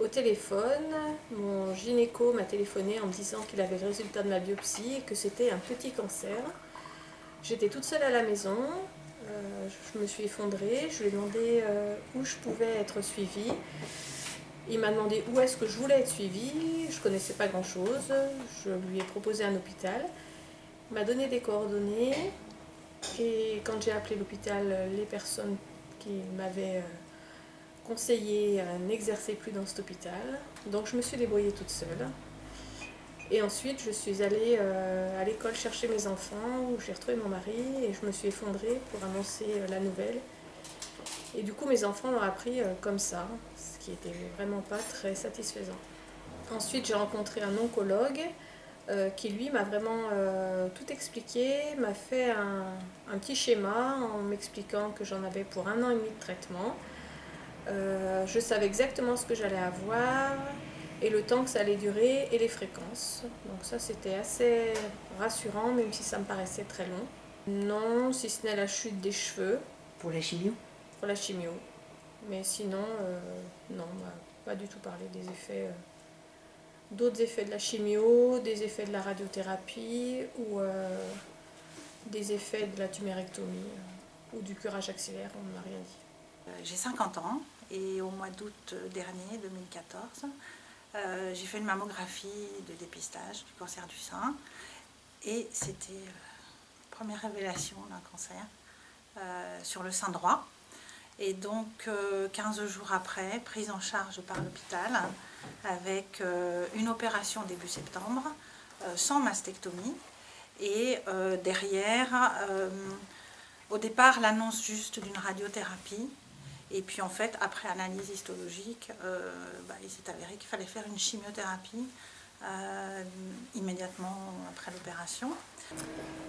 au téléphone, mon gynéco m'a téléphoné en me disant qu'il avait le résultat de ma biopsie et que c'était un petit cancer. J'étais toute seule à la maison, je me suis effondrée, je lui ai demandé où je pouvais être suivie. Il m'a demandé où est-ce que je voulais être suivie, je ne connaissais pas grand-chose, je lui ai proposé un hôpital. Il m'a donné des coordonnées et quand j'ai appelé l'hôpital, les personnes qui m'avaient conseillé n'exerçaient plus dans cet hôpital. Donc je me suis débrouillée toute seule. Et ensuite, je suis allée à l'école chercher mes enfants, où j'ai retrouvé mon mari, et je me suis effondrée pour annoncer la nouvelle. Et du coup, mes enfants l'ont appris comme ça, ce qui était vraiment pas très satisfaisant. Ensuite, j'ai rencontré un oncologue qui, lui, m'a vraiment tout expliqué, m'a fait un petit schéma en m'expliquant que j'en avais pour 1 an et demi de traitement. Je savais exactement ce que j'allais avoir, et le temps que ça allait durer et les fréquences. Donc ça, c'était assez rassurant, même si ça me paraissait très long. Non, si ce n'est la chute des cheveux. Pour la chimio? Pour la chimio. Mais sinon, non, on m'a pas du tout parlé des effets, d'autres effets de la chimio, des effets de la radiothérapie ou des effets de la tumérectomie ou du curage axillaire, on ne m'a rien dit. J'ai 50 ans et au mois d'août dernier, 2014, j'ai fait une mammographie de dépistage du cancer du sein et c'était la première révélation d'un cancer sur le sein droit. Et donc 15 jours après, prise en charge par l'hôpital avec une opération début septembre, sans mastectomie et derrière, au départ, l'annonce juste d'une radiothérapie. Et puis en fait, après analyse histologique, il s'est avéré qu'il fallait faire une chimiothérapie immédiatement après l'opération.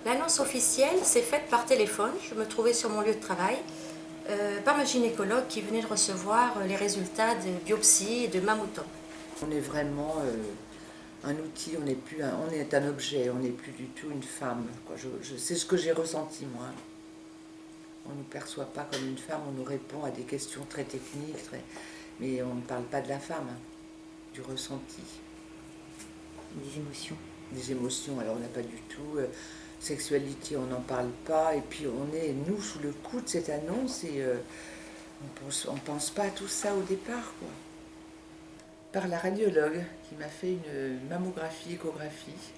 L'annonce officielle s'est faite par téléphone. Je me trouvais sur mon lieu de travail, par ma gynécologue qui venait de recevoir les résultats de biopsie et de mammotome. On est vraiment un outil, on est un objet, on n'est plus du tout une femme. C'est ce que j'ai ressenti moi. On ne nous perçoit pas comme une femme, on nous répond à des questions très techniques, mais on ne parle pas de la femme, du ressenti. Des émotions. Des émotions, alors on n'a pas du tout... sexualité, on n'en parle pas, et puis on est, nous, sous le coup de cette annonce, et on pense pas à tout ça au départ, quoi. Par la radiologue, qui m'a fait une mammographie, échographie,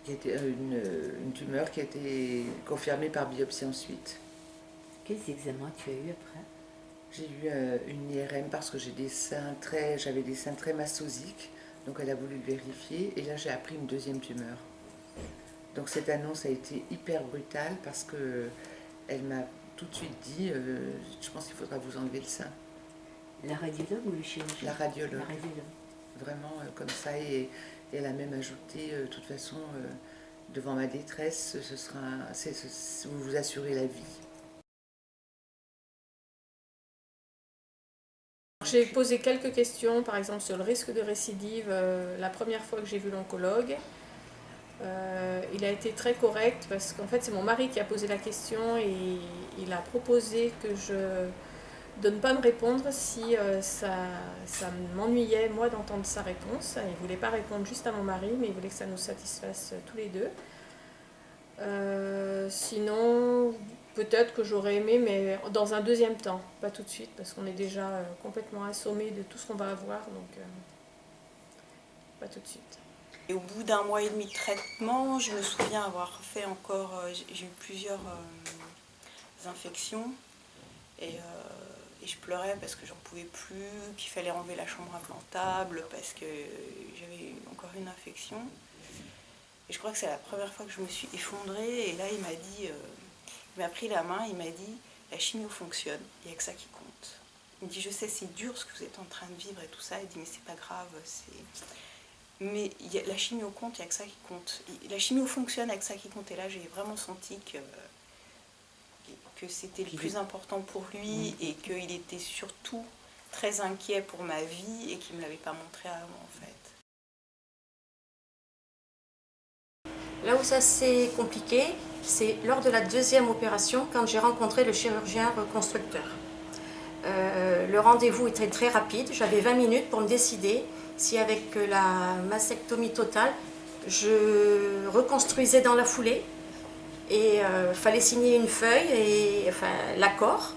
qui était une tumeur qui a été confirmée par biopsie ensuite. Quels examens tu as eu après? J'ai eu une IRM parce que j'avais des seins très mastocytiques, donc elle a voulu le vérifier, et là j'ai appris une deuxième tumeur. Donc cette annonce a été hyper brutale parce que elle m'a tout de suite dit je pense qu'il faudra vous enlever le sein. La radiologue ou le chirurgien? La radiologue. La radiologue. Vraiment comme ça, et elle a même ajouté de toute façon devant ma détresse, vous vous assurez la vie. J'ai posé quelques questions, par exemple sur le risque de récidive, la première fois que j'ai vu l'oncologue. Il a été très correct parce qu'en fait c'est mon mari qui a posé la question et il a proposé de ne pas me répondre si ça m'ennuyait moi d'entendre sa réponse. Il ne voulait pas répondre juste à mon mari, mais il voulait que ça nous satisfasse tous les deux. Sinon, peut-être que j'aurais aimé, mais dans un deuxième temps, pas tout de suite, parce qu'on est déjà complètement assommé de tout ce qu'on va avoir, donc pas tout de suite. Et au bout d'1 mois et demi de traitement, je me souviens avoir fait encore, j'ai eu plusieurs infections et je pleurais parce que j'en pouvais plus, qu'il fallait enlever la chambre implantable parce que j'avais encore une infection. Et je crois que c'est la première fois que je me suis effondrée et là il m'a dit, il m'a pris la main, il m'a dit la chimio fonctionne, il n'y a que ça qui compte. Il me dit je sais c'est dur ce que vous êtes en train de vivre et tout ça, il dit mais c'est pas grave, mais la chimio compte, il n'y a que ça qui compte. La chimio fonctionne, il n'y a que ça qui compte. Et là, j'ai vraiment senti que c'était le plus important pour lui et qu'il était surtout très inquiet pour ma vie et qu'il ne me l'avait pas montré avant, en fait. Là où ça s'est compliqué, c'est lors de la deuxième opération, quand j'ai rencontré le chirurgien reconstructeur. Le rendez-vous était très rapide, j'avais 20 minutes pour me décider si avec la mastectomie totale, je reconstruisais dans la foulée et fallait signer une feuille, et, enfin l'accord.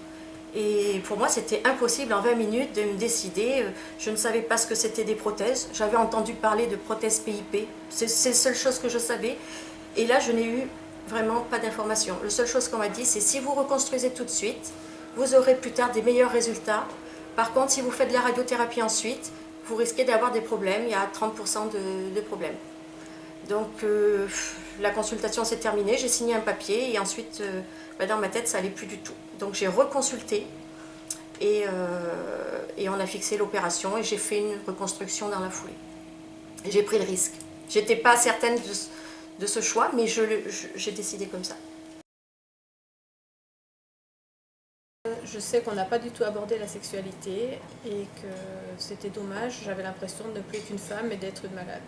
Et pour moi, c'était impossible en 20 minutes de me décider. Je ne savais pas ce que c'était des prothèses. J'avais entendu parler de prothèses PIP. C'est la seule chose que je savais. Et là, je n'ai eu vraiment pas d'informations. La seule chose qu'on m'a dit, c'est si vous reconstruisez tout de suite, vous aurez plus tard des meilleurs résultats. Par contre, si vous faites de la radiothérapie ensuite, vous risquez d'avoir des problèmes. Il y a 30% de problèmes. Donc, la consultation s'est terminée. J'ai signé un papier et ensuite, dans ma tête, ça allait plus du tout. Donc, j'ai reconsulté et on a fixé l'opération et j'ai fait une reconstruction dans la foulée. Et j'ai pris le risque. J'étais pas certaine de ce choix, mais j'ai décidé comme ça. Je sais qu'on n'a pas du tout abordé la sexualité et que c'était dommage. J'avais l'impression de ne plus être une femme et d'être une malade.